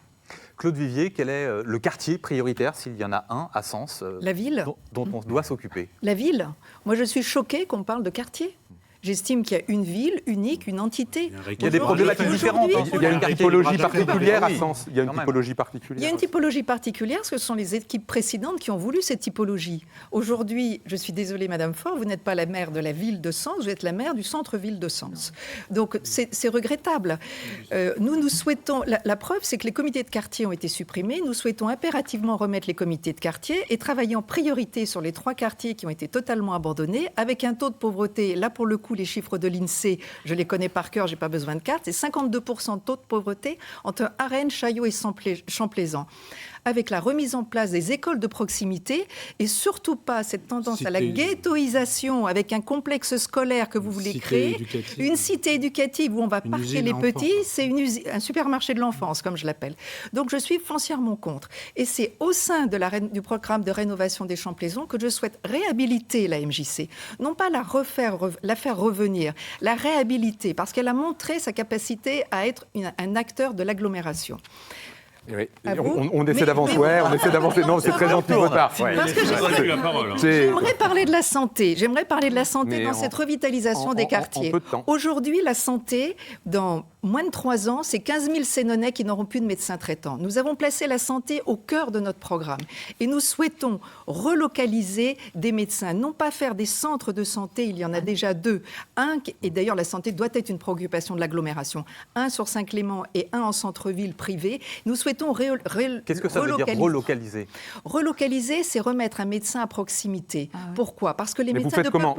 Claude Vivier, quel est le quartier prioritaire, s'il y en a un, à Sens, La ville. dont on doit s'occuper? La ville. Moi, je suis choquée qu'on parle de quartier. J'estime qu'il y a une ville unique, une entité. Il y a des problématiques différentes. Il y a une typologie particulière à Sens. Il y a une typologie particulière. Il y a une typologie particulière, parce que ce sont les équipes précédentes qui ont voulu cette typologie. Aujourd'hui, je suis désolée, Madame Faure, vous n'êtes pas la maire de la ville de Sens, vous êtes la maire du centre-ville de Sens. Donc, c'est regrettable. Nous souhaitons... La preuve, c'est que les comités de quartier ont été supprimés. Nous souhaitons impérativement remettre les comités de quartier et travailler en priorité sur les 3 quartiers qui ont été totalement abandonnés, avec un taux de pauvreté, là, pour le coup, les chiffres de l'INSEE, je les connais par cœur, je n'ai pas besoin de carte, c'est 52% de taux de pauvreté entre Arennes, Chaillot et Champlaisant. Avec la remise en place des écoles de proximité et surtout pas cette tendance à la ghettoisation avec un complexe scolaire que vous voulez créer, une cité éducative où on va parquer les petits, c'est un supermarché de l'enfance, comme je l'appelle. Donc je suis foncièrement contre. Et c'est au sein du programme de rénovation des Champlaisants que je souhaite réhabiliter la MJC. Non pas la faire revenir, la réhabiliter, parce qu'elle a montré sa capacité à être un acteur de l'agglomération. Oui. On essaie d'avancer. Non, c'est très gentil de votre part. Parce que j'aimerais parler de la santé. Dans cette revitalisation des quartiers. Aujourd'hui, la santé, dans moins de 3 ans, c'est 15 000 Sénonnais qui n'auront plus de médecin traitant. Nous avons placé la santé au cœur de notre programme. Et nous souhaitons relocaliser des médecins. Non pas faire des centres de santé, il y en a déjà 2. Et d'ailleurs, la santé doit être une préoccupation de l'agglomération. 1 sur Saint-Clément et 1 en centre-ville privé. Nous souhaitons Qu'est-ce que ça veut dire relocaliser? Relocaliser, c'est remettre un médecin à proximité. Pourquoi? Parce que les médecins vous faites comment?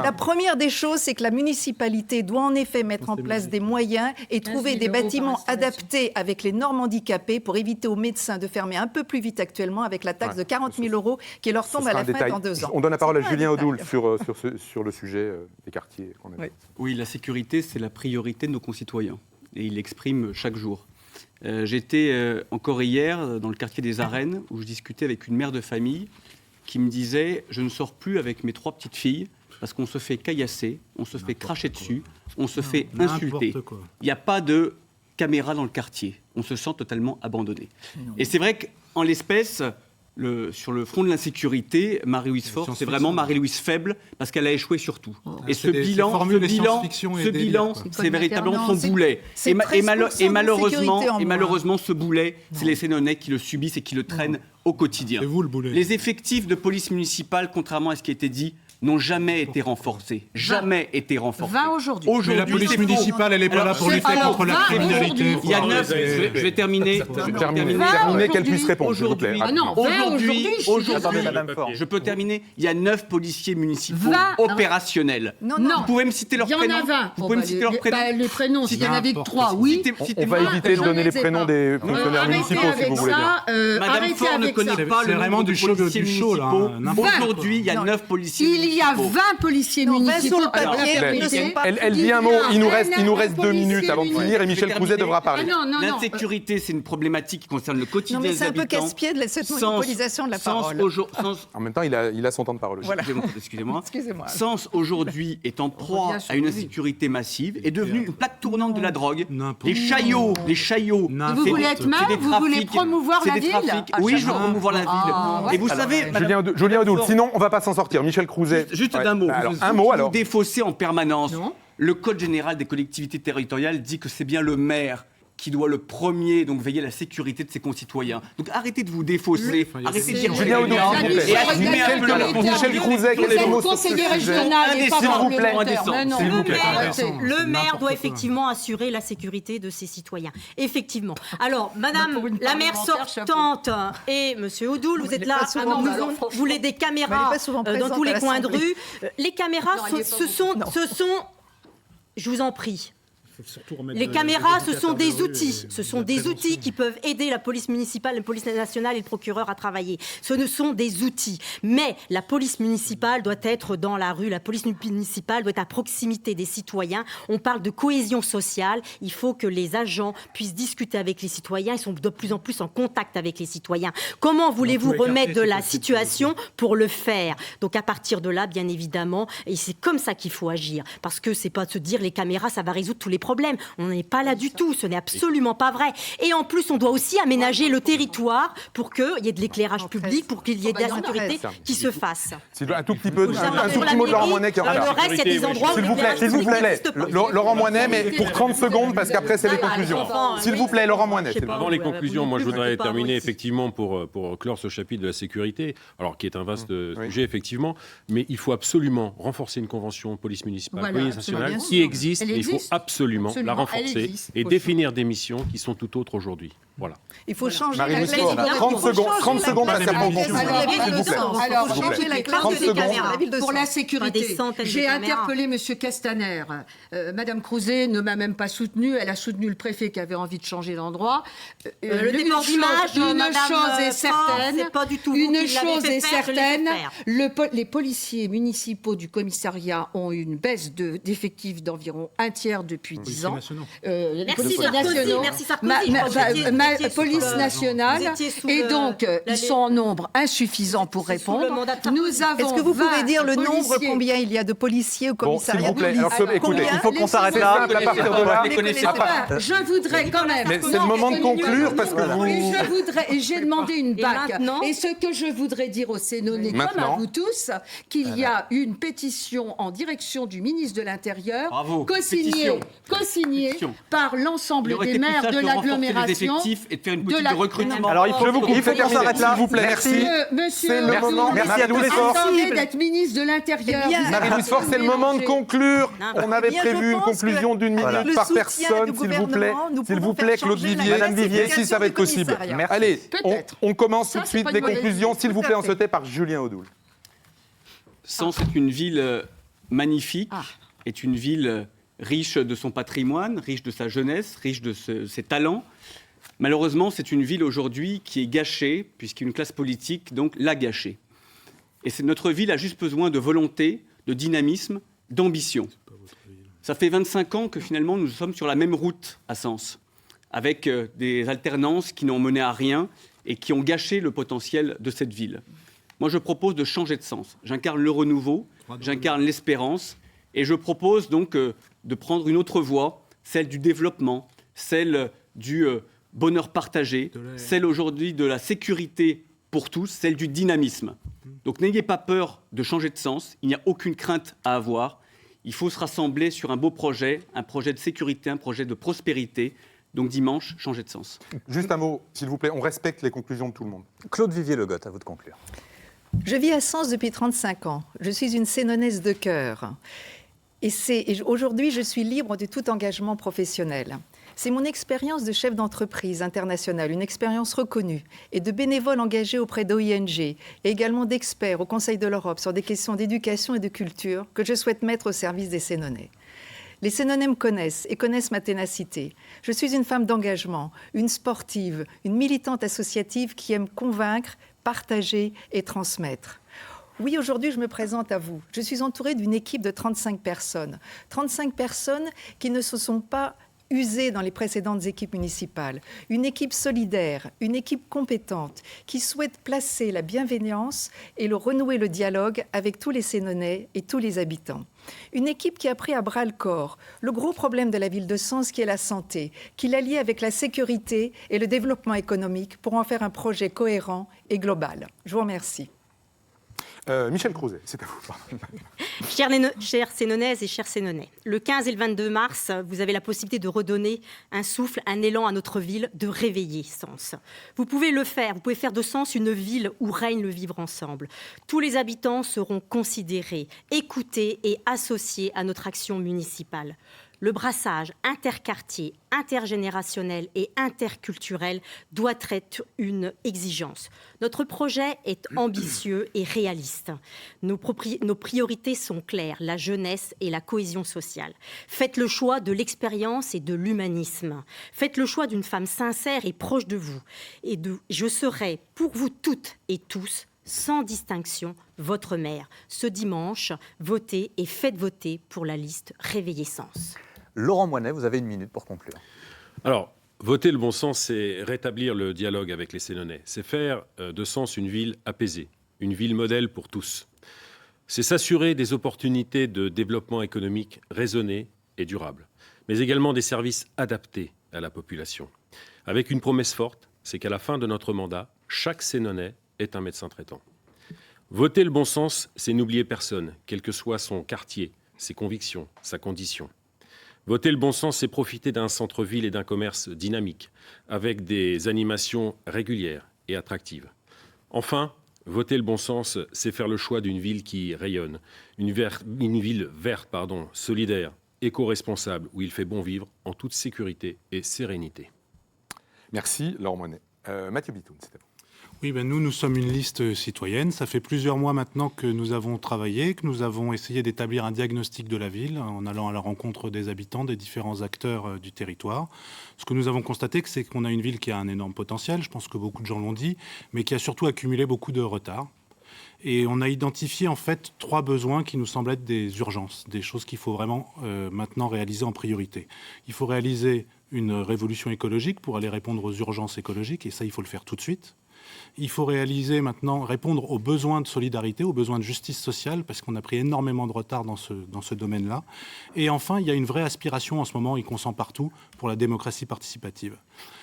La première des choses, c'est que la municipalité doit en effet mettre en place des moyens et trouver des bâtiments adaptés avec les normes handicapées pour éviter aux médecins de fermer un peu plus vite actuellement avec la taxe de 40 000 € qui leur tombe à la fin dans 2 ans. On donne la parole à Julien Audoul sur le sujet des quartiers qu'on a. Oui, la sécurité, c'est la priorité de nos concitoyens et ils l'expriment chaque jour. J'étais encore hier dans le quartier des Arènes où je discutais avec une mère de famille qui me disait « Je ne sors plus avec mes 3 petites filles parce qu'on se fait caillasser, on se fait cracher dessus, on se fait insulter. Il n'y a pas de caméra dans le quartier. On se sent totalement abandonné. » Et c'est vrai qu'en l'espèce... sur le front de l'insécurité, Marie-Louise Faure, c'est vraiment Marie-Louise faible parce qu'elle a échoué sur tout. Et ce bilan, c'est véritablement son boulet. Et malheureusement, ce boulet, c'est les Sénonnais qui le subissent et qui le traînent au quotidien. C'est vous le boulet. Les effectifs de police municipale, contrairement à ce qui a été dit, n'ont jamais été renforcés. 20 aujourd'hui. Mais la police municipale, elle n'est pas là pour lutter contre la criminalité. Il y a 9... Je vais terminer. Terminer qu'elle puisse répondre, s'il vous plaît. Aujourd'hui, je peux terminer. Il y a 9 policiers municipaux opérationnels. Non. Vous pouvez me citer leurs prénoms? Il y en a 20. Vous pouvez me citer leurs prénoms? Les prénoms, s'il y en avait que 3, oui. On va éviter de donner les prénoms des fonctionnaires municipaux, si vous voulez bien. Madame Faure ne connaît pas le nombre de policiers municipaux. Aujourd'hui, il y a 9 policiers. Il y a 20 policiers municipaux. Elle dit un mot, il nous reste 2 minutes avant de finir et Michel Crouzet devra parler. L'insécurité, c'est une problématique qui concerne le quotidien des habitants. C'est un peu casse-pied de cette monopolisation de la parole. En même temps, il a son temps de parole aussi. Excusez-moi. Sens, aujourd'hui, est en proie à une insécurité massive, est devenue une plaque tournante de la drogue. Les chaillots. Vous voulez être maire? Vous voulez promouvoir la ville? Oui, je veux promouvoir la ville. Et vous savez... Julien Audoul, sinon on ne va pas s'en sortir. Michel Crouzet. Juste d'un mot. Un mot alors. Vous défaussez en permanence. Le Code général des collectivités territoriales dit que c'est bien le maire qui doit le premier donc veiller à la sécurité de ses concitoyens. Donc arrêtez de vous défausser, arrêtez de dire Julien Audouin, et assumez un peu le Michel Crouzet, quel est le mot sur ce conseiller sujet? régional et pas S'il vous plaît. parlementaire. Mais non. S'il vous plaît. Le maire doit effectivement assurer la sécurité de ses citoyens. Effectivement. Alors, Madame la maire sortante et Monsieur Odoul, vous êtes là, vous voulez des caméras dans tous les coins de rue. Les caméras, ce sont, je vous en prie. Les caméras, ce sont des outils. Ce sont des outils qui peuvent aider la police municipale, la police nationale et le procureur à travailler. Ce ne sont des outils. Mais la police municipale doit être dans la rue. La police municipale doit être à proximité des citoyens. On parle de cohésion sociale. Il faut que les agents puissent discuter avec les citoyens. Ils sont de plus en plus en contact avec les citoyens. Comment voulez-vous remettre de la situation pour le faire? Donc à partir de là, bien évidemment, et c'est comme ça qu'il faut agir. Parce que c'est pas de se dire les caméras, ça va résoudre tous les problèmes. On n'est pas là du tout, ce n'est absolument pas vrai. Et en plus, on doit aussi aménager le territoire pour qu'il y ait de l'éclairage public, pour qu'il y ait de la sécurité qui se fasse. Un tout petit peu, un tout petit mot de Laurent Moinet qui est en Le reste, il y a des endroits où s'il vous plaît, Laurent Moinet, mais pour 30 secondes, parce qu'après, c'est les conclusions. S'il vous plaît, Laurent Moinet. Avant les conclusions, moi, je voudrais terminer effectivement pour clore ce chapitre de la sécurité, alors qui est un vaste sujet, effectivement, mais il faut absolument renforcer une convention police municipale, police nationale, qui existe, mais il faut absolument la renforcer et définir des missions qui sont tout autres aujourd'hui. Voilà. Il faut changer Marie-Louise Faure, 30 secondes, parce qu'après on conclut. S'il vous plaît. Alors, changer la classe des caméras pour la Des sécurité. centaines de J'ai caméras. interpellé M. Castaner. Madame Crouzet ne m'a même pas soutenue. Elle a soutenu le préfet qui avait envie de changer d'endroit. Le déport d'image, une Madame chose est certaine. c'est pas du tout vous Une qui l'avez chose fait est faire, je l'ai fait certaine. faire. Les policiers municipaux du commissariat ont une baisse d'effectifs d'environ un tiers depuis 10 ans. Les Merci policiers Sarkozy, nationaux. merci Sarkozy. Ma Vous étiez police sous, nationale, vous étiez sous et le- donc ils sont en nombre insuffisant pour C'est sous le répondre. mandat de Sarkozy. Nous avons Est-ce que vous pouvez 20 dire le nombre, policiers. combien il y a de policiers au Bon, s'il commissariat vous plaît, de police? alors écoutez, Combien il faut qu'on s'arrête c'est là. simple, à partir de là. Les connaissez pas. Je voudrais quand même. Mais c'est le moment de conclure, parce que vous... Et je voudrais, et j'ai demandé une Et bac. maintenant Et ce que je voudrais dire aux Sénonais, comme à Maintenant. vous tous, qu'il y a une pétition en direction du ministre de l'Intérieur, Bravo. co-signée Pétition. par l'ensemble Il aurait des été plus maire sage de de renforcer les l'agglomération. effectifs et de faire une de politique la- de recrutement. Alors il faut qu'on s'arrête là. S'il vous plaît, merci. Monsieur C'est le Abdoul, moment. Merci à tous les Marie-Louise Faure. attendez d'être ministre de l'Intérieur. Eh bien, Vous Marie-Louise avez Faure, c'est le moment de mélangé. conclure. On avait bien, prévu je une pense conclusion que d'une minute avec le par soutien personne, du s'il vous plaît. gouvernement, nous S'il vous pouvons plaît, faire Claude changer la Vivier, Madame Vivier, Vivier, si ça va être du possible. commissariat. Allez, Peut-être. on commence Ça, tout de c'est suite pas des une mauvaise conclusions, idée. s'il vous Tout plaît, à en fait. sauté par Julien Audoul. Sens est une ville magnifique, est une ville riche de son patrimoine, riche de sa jeunesse, riche de ses talents. Malheureusement, c'est une ville aujourd'hui qui est gâchée, puisqu'une classe politique donc l'a gâchée. Et notre ville a juste besoin de volonté, de dynamisme, d'ambition. Ça fait 25 ans que finalement nous sommes sur la même route à Sens, avec des alternances qui n'ont mené à rien et qui ont gâché le potentiel de cette ville. Moi, je propose de changer de sens. J'incarne le renouveau, j'incarne l'espérance, et je propose donc de prendre une autre voie, celle du développement, celle du bonheur partagé, celle aujourd'hui de la sécurité pour tous, celle du dynamisme. Donc n'ayez pas peur de changer de sens, il n'y a aucune crainte à avoir. Il faut se rassembler sur un beau projet, un projet de sécurité, un projet de prospérité. Donc dimanche, changer de sens. Juste un mot, s'il vous plaît, on respecte les conclusions de tout le monde. Claude Vivier-Le Goth, à vous de conclure. Je vis à Sens depuis 35 ans. Je suis une Sénonaise de cœur. Et aujourd'hui, je suis libre de tout engagement professionnel. C'est mon expérience de chef d'entreprise internationale, une expérience reconnue, et de bénévole engagé auprès d'OING, et également d'experts au Conseil de l'Europe sur des questions d'éducation et de culture que je souhaite mettre au service des Sénonais. Les Sénonais me connaissent et connaissent ma ténacité. Je suis une femme d'engagement, une sportive, une militante associative qui aime convaincre, partager et transmettre. Oui, aujourd'hui, je me présente à vous. Je suis entourée d'une équipe de 35 personnes. 35 personnes qui ne se sont pas usées dans les précédentes équipes municipales. Une équipe solidaire, une équipe compétente, qui souhaite placer la bienveillance et renouer le dialogue avec tous les Sénonais et tous les habitants. Une équipe qui a pris à bras-le-corps le gros problème de la ville de Sens, qui est la santé, qui l'a lié avec la sécurité et le développement économique pour en faire un projet cohérent et global. Je vous remercie. Michel Crouzet, c'est à vous. Pardon. Chères Sénonaises et chers Sénonais, le 15 et le 22 mars, vous avez la possibilité de redonner un souffle, un élan à notre ville, de réveiller Sens. Vous pouvez le faire, vous pouvez faire de Sens une ville où règne le vivre ensemble. Tous les habitants seront considérés, écoutés et associés à notre action municipale. Le brassage interquartier, intergénérationnel et interculturel doit être une exigence. Notre projet est ambitieux et réaliste. Nos priorités sont claires, la jeunesse et la cohésion sociale. Faites le choix de l'expérience et de l'humanisme. Faites le choix d'une femme sincère et proche de vous. Je serai pour vous toutes et tous, sans distinction, votre maire. Ce dimanche, votez et faites voter pour la liste Réveiller Sens. Laurent Moinet, vous avez une minute pour conclure. Alors, voter le bon sens, c'est rétablir le dialogue avec les Sénonais. C'est faire de Sens une ville apaisée, une ville modèle pour tous. C'est s'assurer des opportunités de développement économique raisonnées et durables, mais également des services adaptés à la population. Avec une promesse forte, c'est qu'à la fin de notre mandat, chaque Sénonais est un médecin traitant. Voter le bon sens, c'est n'oublier personne, quel que soit son quartier, ses convictions, sa condition. Voter le bon sens, c'est profiter d'un centre-ville et d'un commerce dynamique, avec des animations régulières et attractives. Enfin, voter le bon sens, c'est faire le choix d'une ville qui rayonne, une ville verte, solidaire, éco-responsable, où il fait bon vivre en toute sécurité et sérénité. Merci, Laurent Moinet. Mathieu Bitoun, c'est à vous. Oui, nous sommes une liste citoyenne. Ça fait plusieurs mois maintenant que nous avons travaillé, que nous avons essayé d'établir un diagnostic de la ville en allant à la rencontre des habitants, des différents acteurs du territoire. Ce que nous avons constaté, c'est qu'on a une ville qui a un énorme potentiel, je pense que beaucoup de gens l'ont dit, mais qui a surtout accumulé beaucoup de retard. Et on a identifié en fait 3 besoins qui nous semblent être des urgences, des choses qu'il faut vraiment maintenant réaliser en priorité. Il faut réaliser une révolution écologique pour aller répondre aux urgences écologiques, et ça, il faut le faire tout de suite. Il faut réaliser maintenant, répondre aux besoins de solidarité, aux besoins de justice sociale, parce qu'on a pris énormément de retard dans ce domaine-là. Et enfin, il y a une vraie aspiration en ce moment, et qu'on sent partout, pour la démocratie participative.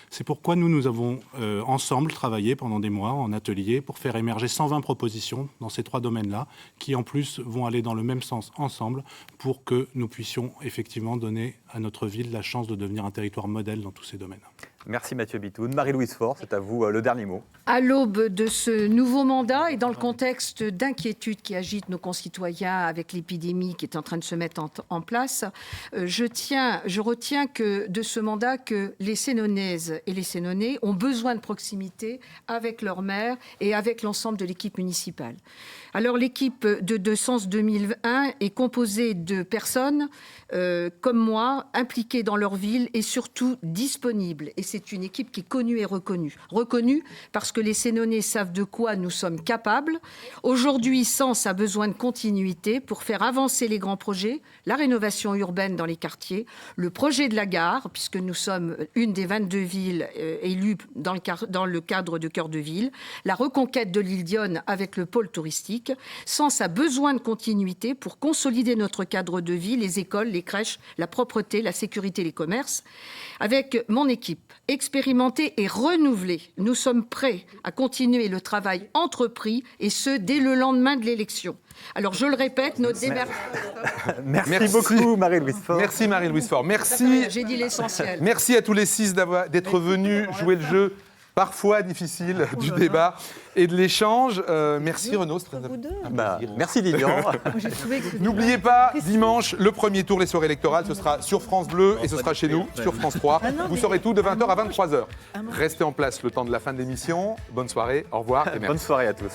C'est pourquoi nous avons ensemble travaillé pendant des mois en atelier pour faire émerger 120 propositions dans ces 3 domaines-là, qui en plus vont aller dans le même sens ensemble pour que nous puissions effectivement donner à notre ville la chance de devenir un territoire modèle dans tous ces domaines. Merci Mathieu Bitoun. Marie-Louise Faure, c'est à vous le dernier mot. À l'aube de ce nouveau mandat et dans le contexte d'inquiétude qui agite nos concitoyens avec l'épidémie qui est en train de se mettre en place, je retiens que de ce mandat que les Sénonaises et les Sénonais ont besoin de proximité avec leur maire et avec l'ensemble de l'équipe municipale. Alors l'équipe de Sens 2001 est composée de personnes comme moi, impliquées dans leur ville et surtout disponibles. Et c'est une équipe qui est connue et reconnue. Reconnue parce que les Sénonais savent de quoi nous sommes capables. Aujourd'hui, Sens a besoin de continuité pour faire avancer les grands projets, la rénovation urbaine dans les quartiers, le projet de la gare, puisque nous sommes une des 22 villes élues dans le cadre de cœur de ville, la reconquête de l'île d'Yonne avec le pôle touristique. Sens a besoin de continuité pour consolider notre cadre de vie, les écoles, les crèches, la propreté, la sécurité, les commerces. Avec mon équipe expérimentée et renouvelée, nous sommes prêts à continuer le travail entrepris et ce, dès le lendemain de l'élection. Alors, je le répète, notre démarche... Merci beaucoup, Marie-Louise Faure. Merci, Marie-Louise Faure. Merci. J'ai dit l'essentiel. Merci à tous les 6 d'être venus jouer le jeu parfois difficile du débat et de l'échange. Merci Renaud. Merci Lilian. N'oubliez pas, dimanche, le premier tour, les soirées électorales, ce sera sur France Bleu et ce sera chez nous, sur France 3. Vous saurez tout de 20h à 23h. Restez en place le temps de la fin de l'émission. Bonne soirée, au revoir et merci. Bonne soirée à tous.